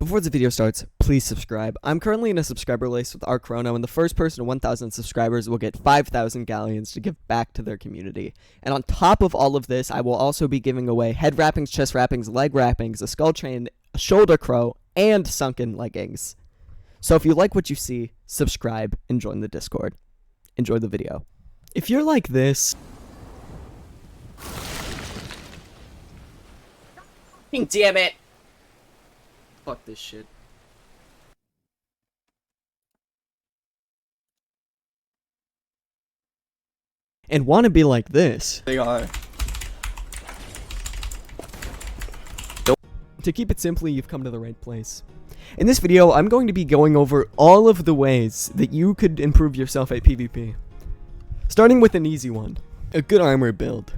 Before the video starts, please subscribe. I'm currently in a subscriber list with Archrono, and the first person to 1,000 subscribers will get 5,000 galleons to give back to their community. And on top of all of this, I will also be giving away head wrappings, chest wrappings, leg wrappings, a skull chain, a shoulder crow, and sunken leggings. So if you like what you see, subscribe and join the Discord. Enjoy the video. If you're like this... Damn it! Fuck this shit. And want to be like this. They are. To keep it simply, you've come to the right place. In this video, I'm going to be going over all of the ways that you could improve yourself at PvP. Starting with an easy one. A good armor build.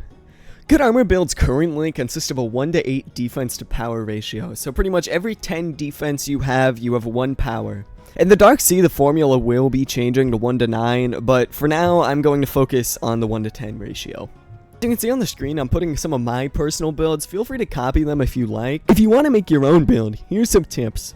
Good armor builds currently consist of a 1-to-8 defense to power ratio, so pretty much every 10 defense you have 1 power. In the Dark Sea, the formula will be changing to 1-to-9, but for now, I'm going to focus on the 1-to-10 ratio. As you can see on the screen, I'm putting some of my personal builds. Feel free to copy them if you like. If you want to make your own build, here's some tips.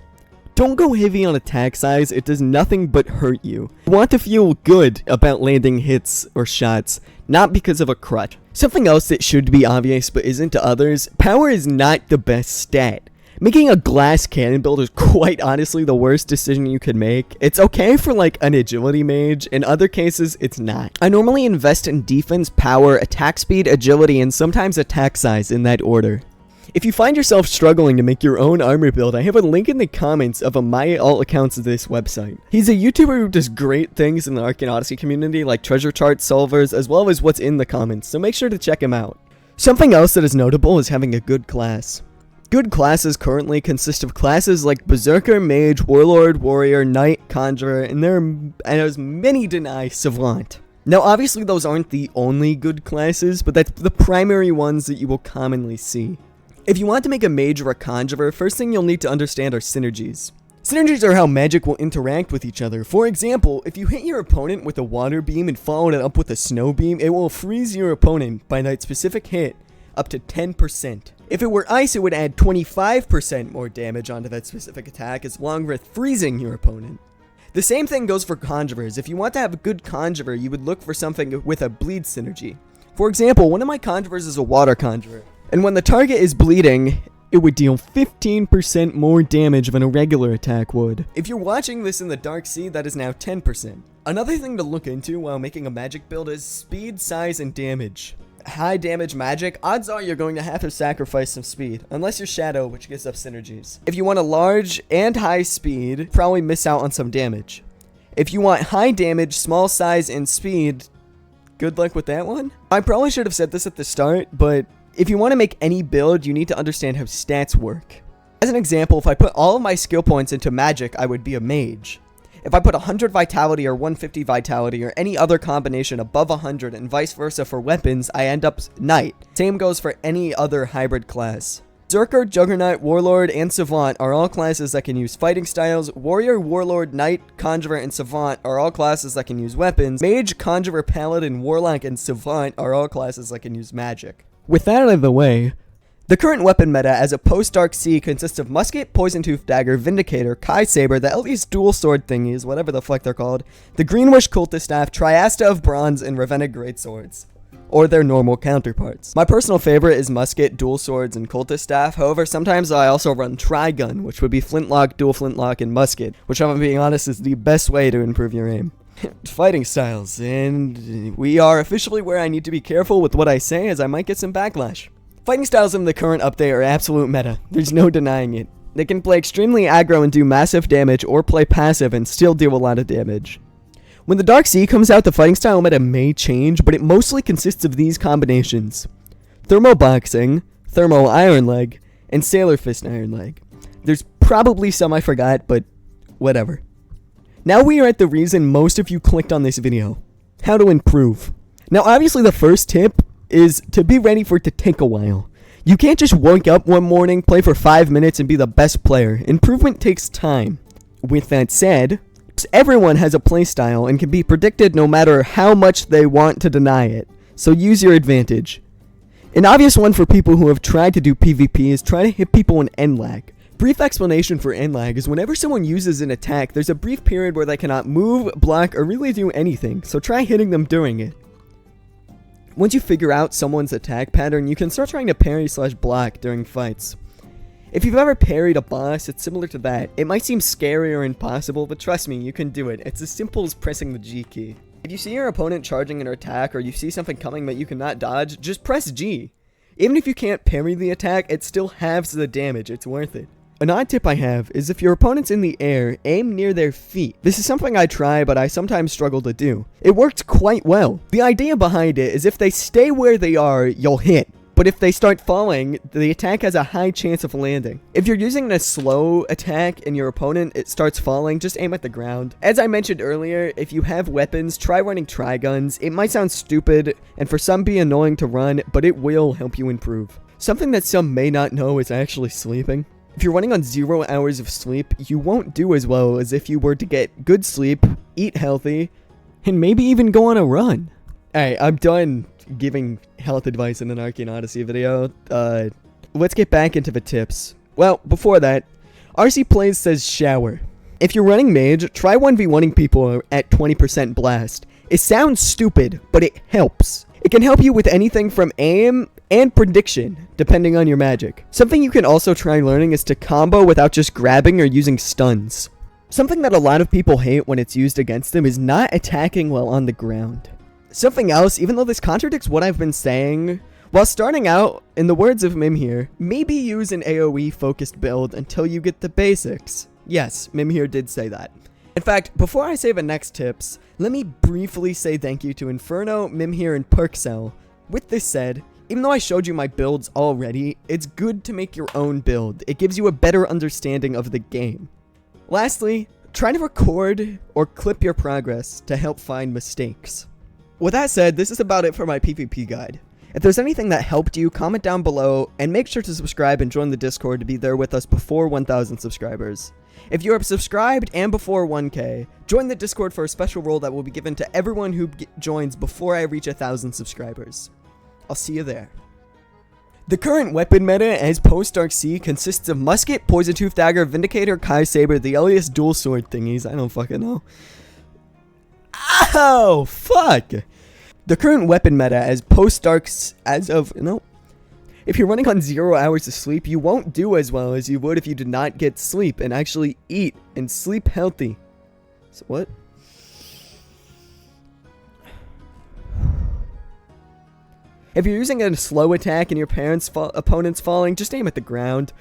Don't go heavy on attack size, it does nothing but hurt you. You want to feel good about landing hits or shots, not because of a crutch. Something else that should be obvious but isn't to others, power is not the best stat. Making a glass cannon build is quite honestly the worst decision you could make. It's okay for like an agility mage, in other cases it's not. I normally invest in defense, power, attack speed, agility, and sometimes attack size in that order. If you find yourself struggling to make your own armor build, I have a link in the comments of my alt accounts of this website. He's a YouTuber who does great things in the Arcane Odyssey community, like treasure chart solvers, as well as what's in the comments, so make sure to check him out. Something else that is notable is having a good class. Good classes currently consist of classes like Berserker, Mage, Warlord, Warrior, Knight, Conjurer, and as many deny Savant. Now obviously those aren't the only good classes, but that's the primary ones that you will commonly see. If you want to make a mage or a conjurer, first thing you'll need to understand are synergies. Synergies are how magic will interact with each other. For example, if you hit your opponent with a water beam and follow it up with a snow beam, it will freeze your opponent by that specific hit up to 10%. If it were ice, it would add 25% more damage onto that specific attack, as long with freezing your opponent. The same thing goes for conjurers. If you want to have a good conjurer, you would look for something with a bleed synergy. For example, one of my conjurers is a water conjurer. And when the target is bleeding, it would deal 15% more damage than a regular attack would. If you're watching this in the Dark Sea, that is now 10%. Another thing to look into while making a magic build is speed, size, and damage. High damage magic, odds are you're going to have to sacrifice some speed, unless you're Shadow, which gives up synergies. If you want a large and high speed, probably miss out on some damage. If you want high damage, small size, and speed, good luck with that one. I probably should have said this at the start, but if you want to make any build, you need to understand how stats work. As an example, if I put all of my skill points into magic, I would be a mage. If I put 100 vitality or 150 vitality or any other combination above 100 and vice versa for weapons, I end up knight. Same goes for any other hybrid class. Berserker, Juggernaut, Warlord, and Savant are all classes that can use fighting styles. Warrior, Warlord, Knight, Conjurer, and Savant are all classes that can use weapons. Mage, Conjurer, Paladin, Warlock, and Savant are all classes that can use magic. With that out of the way, the current weapon meta as a post-Dark Sea consists of Musket, Poison Tooth Dagger, Vindicator, Kai Saber, the Elius dual sword thingies, whatever the fuck they're called, the Greenwish Cultist Staff, Triasta of Bronze, and Ravenna Greatswords, or their normal counterparts. My personal favorite is Musket, Dual Swords, and Cultist Staff. However, sometimes I also run Trigun, which would be Flintlock, Dual Flintlock, and Musket, which, if I'm being honest, is the best way to improve your aim. Fighting styles, and we are officially where I need to be careful with what I say, as I might get some backlash. Fighting styles in the current update are absolute meta, there's no denying it. They can play extremely aggro and do massive damage, or play passive and still deal a lot of damage. When the Dark Sea comes out, the fighting style meta may change, but it mostly consists of these combinations: Thermo Boxing, Thermo Iron Leg, and Sailor Fist Iron Leg. There's probably some I forgot, but whatever. Now we are at the reason most of you clicked on this video: how to improve. Now obviously the first tip is to be ready for it to take a while. You can't just wake up one morning, play for 5 minutes, and be the best player. Improvement takes time. With that said, everyone has a playstyle and can be predicted no matter how much they want to deny it, so use your advantage. An obvious one for people who have tried to do PvP is try to hit people in end lag. Brief explanation for end lag is whenever someone uses an attack, there's a brief period where they cannot move, block, or really do anything, so try hitting them during it. Once you figure out someone's attack pattern, you can start trying to parry/block during fights. If you've ever parried a boss, it's similar to that. It might seem scary or impossible, but trust me, you can do it. It's as simple as pressing the G key. If you see your opponent charging an attack, or you see something coming that you cannot dodge, just press G. Even if you can't parry the attack, it still halves the damage. It's worth it. An odd tip I have is if your opponent's in the air, aim near their feet. This is something I try, but I sometimes struggle to do. It worked quite well. The idea behind it is if they stay where they are, you'll hit. But if they start falling, the attack has a high chance of landing. If you're using a slow attack and your opponent it starts falling, just aim at the ground. As I mentioned earlier, if you have weapons, try running tri-guns. It might sound stupid, and for some be annoying to run, but it will help you improve. Something that some may not know is actually sleeping. If you're running on 0 hours of sleep, you won't do as well as if you were to get good sleep, eat healthy, and maybe even go on a run. Alright, I'm done giving health advice in an Arcane Odyssey video. Let's get back into the tips. Well, before that, RC Plays says shower. If you're running mage, try 1v1ing people at 20% blast. It sounds stupid, but it helps. It can help you with anything from aim and prediction, depending on your magic. Something you can also try learning is to combo without just grabbing or using stuns. Something that a lot of people hate when it's used against them is not attacking while on the ground. Something else, even though this contradicts what I've been saying, while starting out, in the words of Mim here, maybe use an AoE focused build until you get the basics. Yes, Mim here did say that. In fact, before I say the next tips, let me briefly say thank you to Inferno, Mimhir, and Perkcell. With this said, even though I showed you my builds already, it's good to make your own build. It gives you a better understanding of the game. Lastly, try to record or clip your progress to help find mistakes. With that said, this is about it for my PvP guide. If there's anything that helped you, comment down below, and make sure to subscribe and join the Discord to be there with us before 1,000 subscribers. If you are subscribed and before 1K, join the Discord for a special role that will be given to everyone who joins before I reach 1,000 subscribers. I'll see you there. The current weapon meta as post-Dark Sea consists of Musket, Poison Tooth Dagger, Vindicator, Kai Saber, the Elius dual sword thingies, I don't fucking know. Ow! Fuck! The current weapon meta as post-Darks as of, no. If you're running on 0 hours of sleep, you won't do as well as you would if you did not get sleep and actually eat and sleep healthy. So what? If you're using a slow attack and your opponent's falling, just aim at the ground.